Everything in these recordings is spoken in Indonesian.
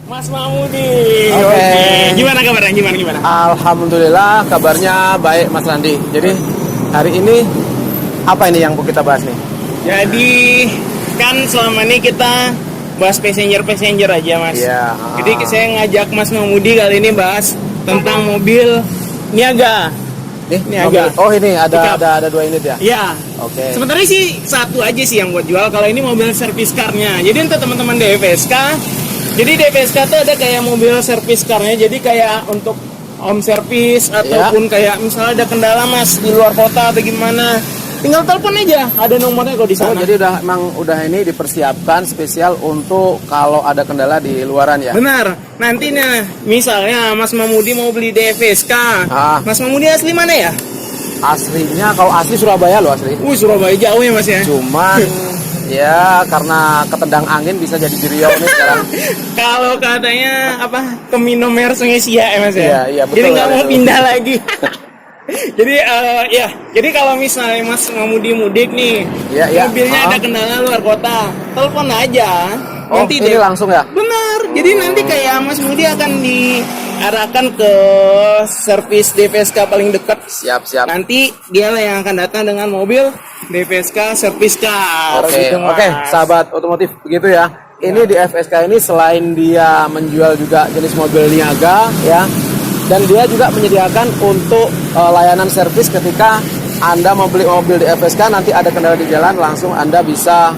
Mas Mahmudi. Oke. Gimana kabarnya? Gimana? Alhamdulillah kabarnya baik Mas Randi. Jadi hari ini apa ini yang kita bahas nih? Jadi kan selama ini kita bahas passenger aja Mas. Iya. Jadi saya ngajak Mas Mahmudi kali ini bahas tentang mobil Niaga. Niaga. Oh ini Pickup. ada dua unit ya? Iya. Oke. Sebenarnya sih satu aja sih yang buat jual. Kalau ini mobil service car-nya. Jadi untuk teman-teman DFSK, jadi DFSK tuh ada kayak mobil service car-nya. Jadi kayak untuk home service ataupun kayak misalnya ada kendala Mas di luar kota atau gimana, tinggal telepon aja. Ada nomornya kok di Oh, sana. jadi udah ini dipersiapkan spesial untuk kalau ada kendala di luaran ya? Benar. Nantinya misalnya Mas Mahmudi mau beli DFSK. Mas Mahmudi asli mana ya? Aslinya kalau asli Surabaya loh asli. Surabaya jauh ya Mas ya. Cuman ya karena ketendang angin bisa jadi di Riau nih sekarang. Kalau katanya apa keminum air Sungai Sia ya Mas ya. Iya, betul. Jadi nggak mau Itu. pindah lagi. Jadi kalau misalnya Mas Mahmudi mudik nih, Iya. mobilnya ada kendala luar kota, telepon aja. Oh, Nanti ini langsung ya? Benar. Jadi nanti kayak Mas Mahmudi akan diarahkan ke servis DPSK paling dekat. Siap. Nanti dialah yang akan datang dengan mobil DPSK servis car. Oke, gitu, Mas. oke, sahabat otomotif begitu ya. Ini di FSK ini selain dia menjual juga jenis mobil niaga ya, dan dia juga menyediakan untuk layanan servis ketika Anda mau beli mobil di FSK, nanti ada kendala di jalan langsung Anda bisa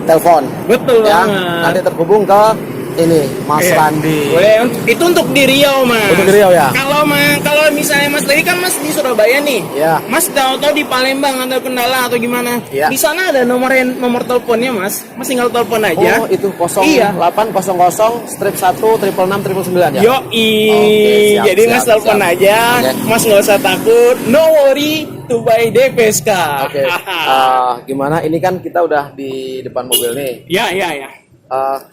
telepon. Betul Ya, banget. nanti terhubung ke ini Mas Iya. Randi. Boleh, itu untuk di Riau Mas. Untuk di Riau ya. Kalau misalnya Mas tadi kan Mas di Surabaya nih. Ya. Mas tahu di Palembang ada kendala atau gimana? Ya. Di sana ada nomor teleponnya Mas. Mas tinggal telepon aja. Oh, itu 0800 Iya. strip 1 666 999 ya. Yoi. Oke, Jadi Mas telepon aja. Oke. Mas nggak usah takut. No worry to buy DPSK. Oke. Gimana? Ini kan kita udah di depan mobil nih. Ya.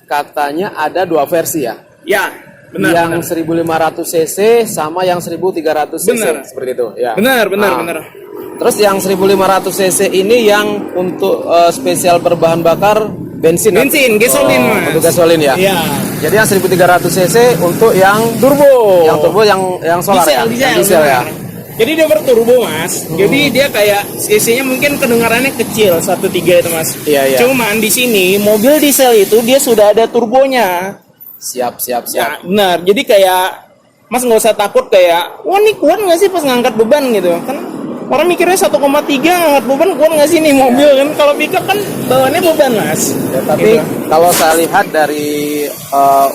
Katanya ada dua versi ya. Ya, benar. Yang 1500 cc sama yang 1300 cc Benar. seperti itu ya. Benar. Terus yang 1500 cc ini yang untuk spesial berbahan bakar bensin. Gasolin Mas. Untuk gasolin ya. Iya. Jadi yang 1300 cc untuk yang turbo. Yang turbo yang solar ya. Yang diesel ya. Jadi dia berturbo Mas. Jadi dia kayak cc-nya mungkin kedengarannya kecil 1.3 itu Mas. Iya. Cuman di sini mobil diesel itu dia sudah ada turbonya. Siap. Ya, benar. Jadi kayak Mas nggak usah takut kayak, wah ini kuat nggak sih pas ngangkat beban gitu. Kan orang mikirnya 1,3 ngangkat beban kuat nggak sih nih mobil kan? Kalau pickup kan bawaannya beban Mas. Ya, tapi Gitu. kalau saya lihat dari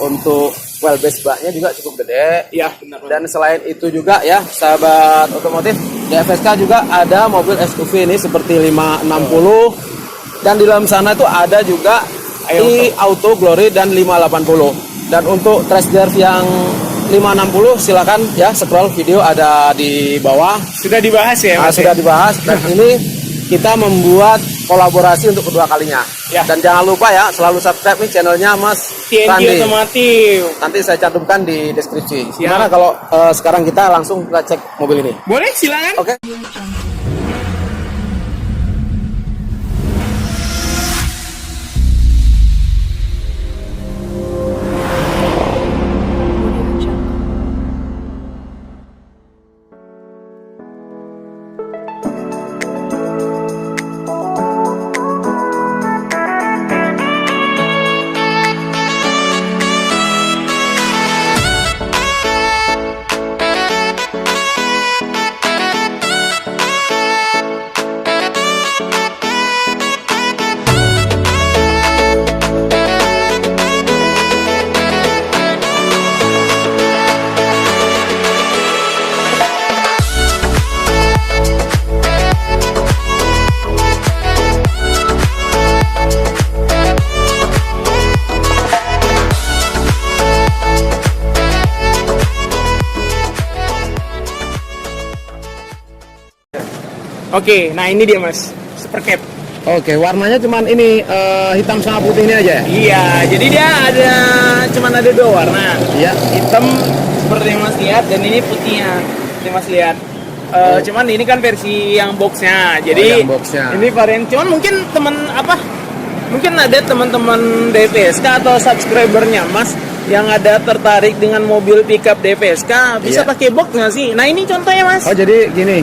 untuk wheelbase baknya juga cukup gede. Iya benar. Dan selain itu juga ya sahabat otomotif, di FSK juga ada mobil SUV ini seperti 560, dan di dalam sana itu ada juga Auto Glory dan 580. Dan untuk test drive yang 560 silakan ya scroll video ada di bawah. Sudah dibahas ya Mas. Sudah dibahas, dan ini kita membuat kolaborasi untuk kedua kalinya. Ya. Dan jangan lupa ya selalu subscribe nih channelnya Mas TNG Randi. Otomotif. Nanti saya cantumkan di deskripsi. Siap. Gimana kalau sekarang kita langsung cek mobil ini? Boleh silakan. Oke. Oke, nah ini dia Mas, super cap. Oke, warnanya cuman ini hitam sama putih ini aja ya? Iya, jadi dia cuman ada dua warna. Iya. Hitam seperti yang Mas lihat dan ini putihnya. Seperti Mas lihat. Cuman ini kan versi yang boxnya. Jadi yang boxnya. ini varian. Cuman mungkin ada teman-teman DPSK atau subscribernya Mas yang ada tertarik dengan mobil pickup DPSK bisa Iya. pakai box nggak sih? Nah ini contohnya mas. Oh jadi gini,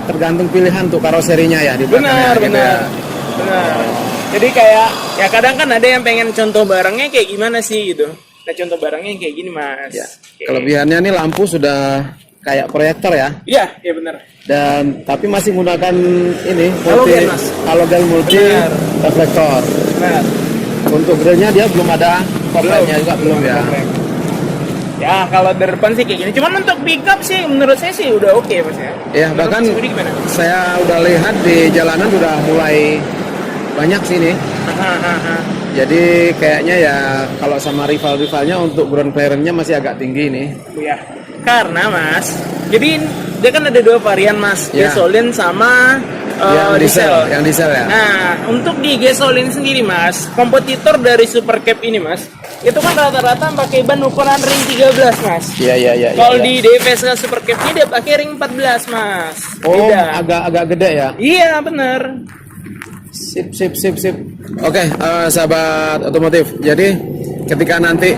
tergantung pilihan tuh karoserinya ya di belakangnya, Benar, gitu benar, ya. benar. Jadi kayak ya kadang kan ada yang pengen contoh barangnya kayak gimana sih gitu. Nah contoh barangnya yang kayak gini mas. Ya. Oke. Kelebihannya nih lampu sudah kayak proyektor ya. Iya, iya benar. Dan tapi masih menggunakan ini Halogen, Mas. halogen multi Benar. reflektor. Benar. Untuk grillnya dia belum ada kopelnya juga belum ya. Ya kalau dari depan sih kayak gini. Cuman untuk pickup sih menurut saya sih udah oke mas ya. Ya Menurut bahkan Mas Budi gimana? saya udah lihat di jalanan udah mulai banyak sini. Hahaha. Jadi kayaknya ya kalau sama rival-rivalnya untuk ground clearance-nya masih agak tinggi nih. Ya, karena mas, jadi dia kan ada dua varian mas, Ya. gasolin sama Yang diesel ya. Nah, untuk di gasolin sendiri mas, kompetitor dari Supercab ini mas, itu kan rata-rata pakai ban ukuran ring 13 mas. Iya iya iya. Kalau iya. di DPSK Supercab ini dia pakai ring 14 mas. Oh, Beda. agak gede ya. Iya bener. Sip. Oke, sahabat otomotif. Jadi ketika nanti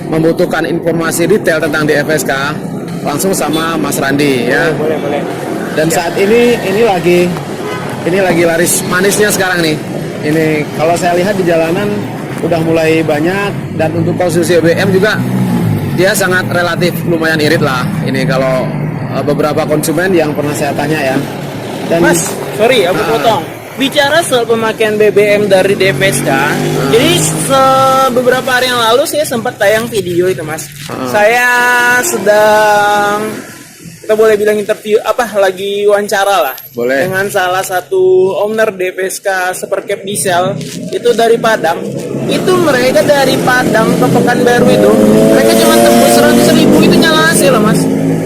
membutuhkan informasi detail tentang DFSK, langsung sama Mas Randi ya. Boleh. Dan saat ini lagi laris manisnya sekarang nih. Ini kalau saya lihat di jalanan udah mulai banyak, dan untuk konsumsi BBM juga dia sangat relatif lumayan irit lah. Ini kalau beberapa konsumen yang pernah saya tanya ya. Dan Mas, sorry aku potong. Bicara soal pemakaian BBM dari DPSK, jadi beberapa hari yang lalu saya sempat tayang video itu mas. Saya sedang, kita boleh bilang interview, lagi wawancara lah. Boleh. Dengan salah satu owner DPSK Supercab Diesel, itu dari Padang. Itu mereka dari Padang ke Pekanbaru itu, mereka cuma tembus 100.000 itu nyala AC loh mas.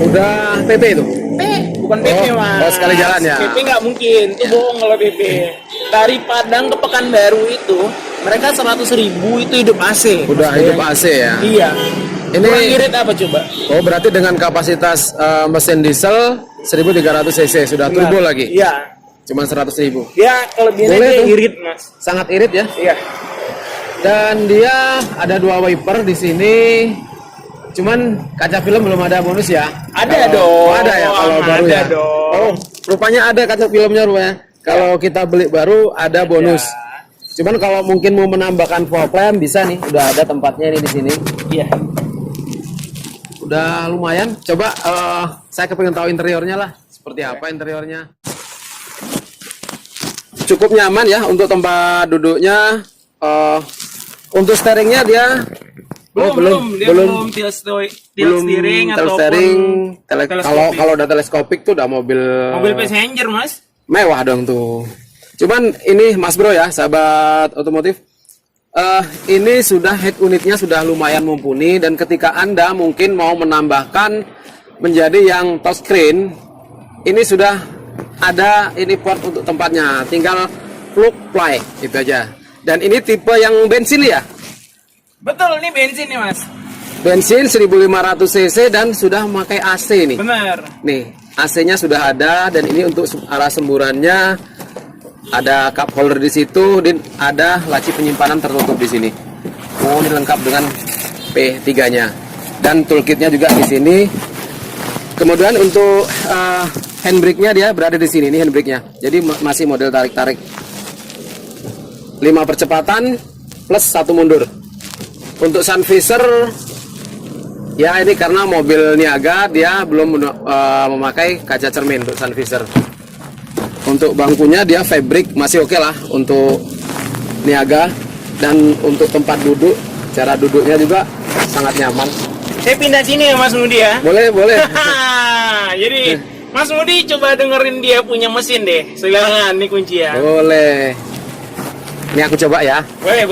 udah PP itu. Bukan PP mas. Oh, sekali jalan ya? PP nggak mungkin, itu bohong kalau PP. Dari Padang ke Pekanbaru itu, mereka 100.000 itu hidup AC. Udah Mas hidup Bayang. AC ya. Iya. Ini- Kurang irit apa coba? Oh, berarti dengan kapasitas mesin diesel 1300 cc sudah turbo Benar. lagi. Iya. Cuman 100.000. Ya kelebihannya Boleh dia tuh. irit mas. Sangat irit ya. Iya. Dan dia ada 2 wiper di sini. Cuman kaca film belum ada bonus ya. Ada Kalau- dong. Oh, ada ya kalau Ada baru ya. dong. Oh, rupanya ada kaca filmnya rupanya. Kalau kita beli baru ada bonus. Cuman kalau mungkin mau menambahkan fog lamp bisa nih. Udah ada tempatnya ini di sini. Iya. Udah lumayan. Coba saya kepengen tahu interiornya lah. Seperti apa interiornya. Cukup nyaman ya untuk tempat duduknya. Untuk steeringnya dia Belum tilt steering ataupun steering. teleskopik. Kalau udah teleskopik tuh udah mobil passenger mas. mewah dong tuh. Cuman ini Mas Bro ya, sahabat otomotif. Ini sudah head unitnya sudah lumayan mumpuni, dan ketika Anda mungkin mau menambahkan menjadi yang touchscreen, ini sudah ada ini port untuk tempatnya, tinggal plug play itu aja. Dan ini tipe yang bensin ya. Betul, ini bensin nih mas. Bensin 1500 cc dan sudah memakai AC nih. Benar. Nih, AC-nya sudah ada, dan ini untuk arah semburannya ada cup holder di situ, dan ada laci penyimpanan tertutup di sini. Oh, ini lengkap dengan P3-nya. Dan toolkitnya juga di sini. Kemudian untuk handbrake-nya dia berada di sini, ini handbrake-nya. Jadi masih model tarik-tarik. 5 percepatan plus 1 mundur. Untuk sun visor, ya ini karena mobil niaga dia belum memakai kaca cermin untuk sun visor. Untuk bangkunya dia fabric masih oke lah untuk niaga, dan untuk tempat duduk, cara duduknya juga sangat nyaman. Saya pindah sini ya Mas Mudi ya. Boleh. Jadi Mas Mudi coba dengerin dia punya mesin deh. Silakan, nih kunci ya. Boleh. Ini aku coba ya. Boleh.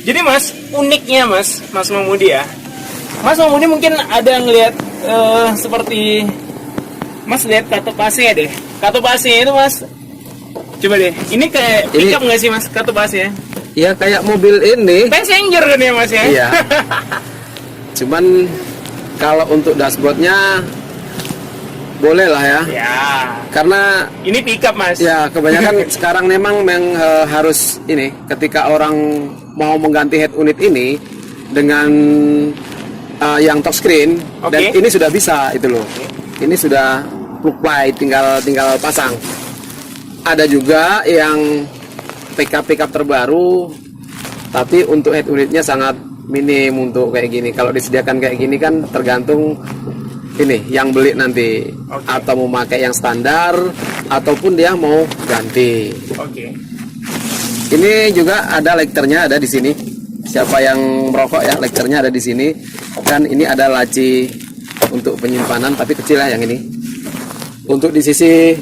Jadi Mas, uniknya Mas Mamudi ya. Mas Mamudi mungkin ada ngelihat seperti Mas lihat katup AC deh. Katup AC itu Mas. Coba deh. Ini kayak pickup nggak sih Mas katup AC ya? Iya kayak mobil ini. Passenger kan ya Mas ya? Iya. Cuman kalau untuk dashboardnya boleh lah ya. Ya. Karena Ini pickup mas. ya kebanyakan sekarang memang harus ini ketika orang mau mengganti head unit ini dengan yang touchscreen dan Oke. ini sudah bisa itu loh. Ini sudah plug play tinggal pasang. Ada juga yang pickup terbaru tapi untuk head unitnya sangat minim untuk kayak gini. Kalau disediakan kayak gini kan tergantung ini yang beli nanti. Oke. Atau mau pakai yang standar ataupun dia mau ganti. Oke. Ini juga ada lekternya ada di sini. Siapa yang merokok ya, lekternya ada di sini. Dan ini ada laci untuk penyimpanan tapi kecil ya yang ini. Untuk di sisi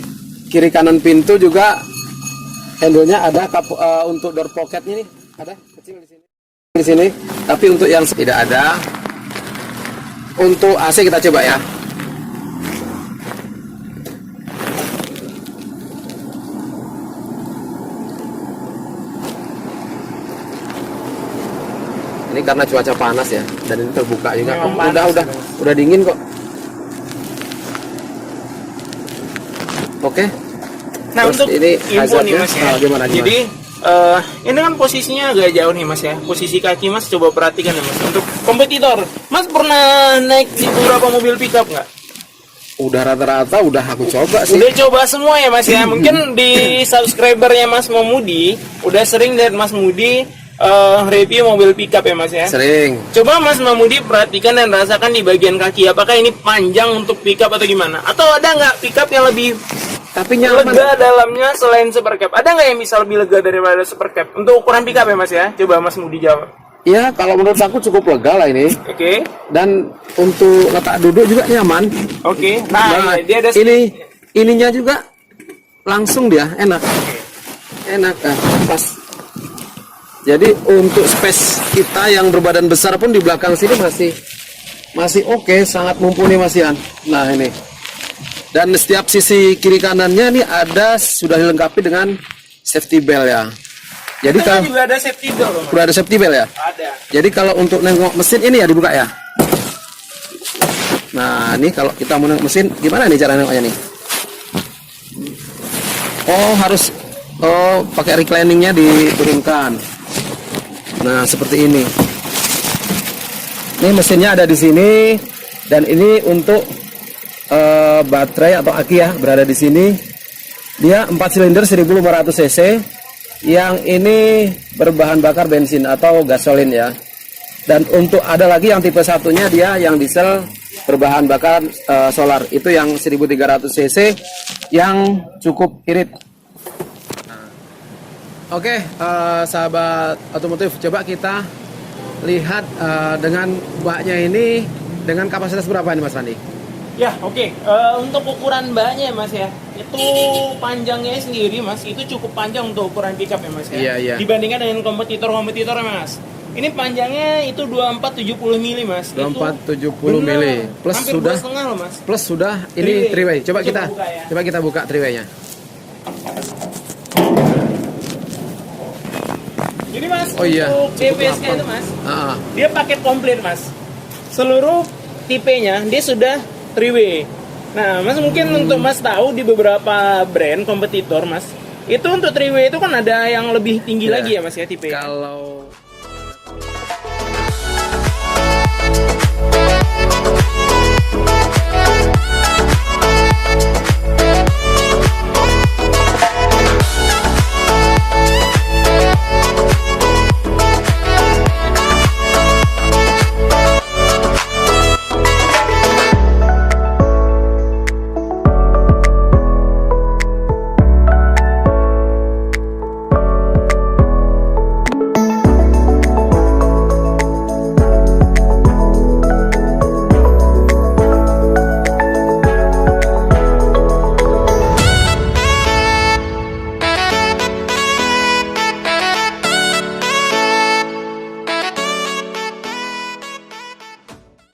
kiri kanan pintu juga handle-nya ada untuk door pocketnya nih ada kecil di sini. Di sini. Tapi untuk yang tidak ada. Untuk AC kita coba ya. Ini karena cuaca panas ya, dan ini terbuka juga. Memang Oh, panas, udah dingin kok. Oke. Nah Terus untuk ini info nih hazardnya, mas ya. gimana? Jadi ini kan posisinya agak jauh nih mas ya. Posisi kaki mas coba perhatikan ya mas. Untuk kompetitor, mas pernah naik di beberapa mobil pickup nggak? Udah rata-rata udah aku coba sih. Udah coba semua ya mas ya. Mungkin di subscribernya Mas Mamudi udah sering lihat Mas Mudi review mobil pickup ya mas ya. Sering. Coba Mas Mamudi perhatikan dan rasakan di bagian kaki. Apakah ini panjang untuk pickup atau gimana? Atau ada nggak pickup yang lebih Tapi nyaman. lega dalamnya selain supercab? Ada nggak yang bisa lebih lega daripada supercab? Untuk ukuran pickup ya mas ya. Coba Mas Mudi jawab. Ya, kalau menurut aku cukup lega lah ini. Oke. Dan untuk letak duduk juga nyaman. Oke. Nah, dia ada ininya juga langsung dia enak. Enak pas. Jadi untuk space kita yang berbadan besar pun di belakang sini masih oke, sangat mumpuni Mas Ian. Nah ini. Dan setiap sisi kiri kanannya ini sudah dilengkapi dengan safety belt ya. Jadi Kita kalau juga ada safety belt loh, Mas. sudah ada safety belt ya. Ada. Jadi kalau untuk nengok mesin ini ya dibuka ya. Nah ini kalau kita mau nengok mesin gimana nih cara nengoknya nih? Pakai recliningnya diturunkan. Nah seperti ini. Ini mesinnya ada di sini dan ini untuk baterai atau aki ya berada di sini. Dia 4 silinder 1500 cc. Yang ini berbahan bakar bensin atau gasolin ya. Dan untuk ada lagi yang tipe satunya dia yang diesel berbahan bakar solar. Itu yang 1300 cc yang cukup irit. Oke, sahabat otomotif, coba kita lihat dengan baknya ini dengan kapasitas berapa nih Mas Randi? Ya, oke. Untuk ukuran baknya ya Mas ya. Itu panjangnya sendiri Mas, itu cukup panjang untuk ukuran pickup ya Mas ya. Iya, iya. Dibandingkan dengan kompetitor-kompetitor ya Mas. Ini panjangnya itu 2470 mili Mas. 2470 mili. Plus hampir sudah 2,5 loh Mas. Plus sudah ini Three-way. three-way. Coba kita buka three-way-nya. Jadi Mas, Oh iya, untuk cukup DPSK lapang. itu Mas, Ah, dia paket komplit Mas. Seluruh tipenya dia sudah three-way. Nah, Mas mungkin untuk Mas tahu di beberapa brand kompetitor Mas, itu untuk three-way itu kan ada yang lebih tinggi Iya. lagi ya Mas ya tipe. kalau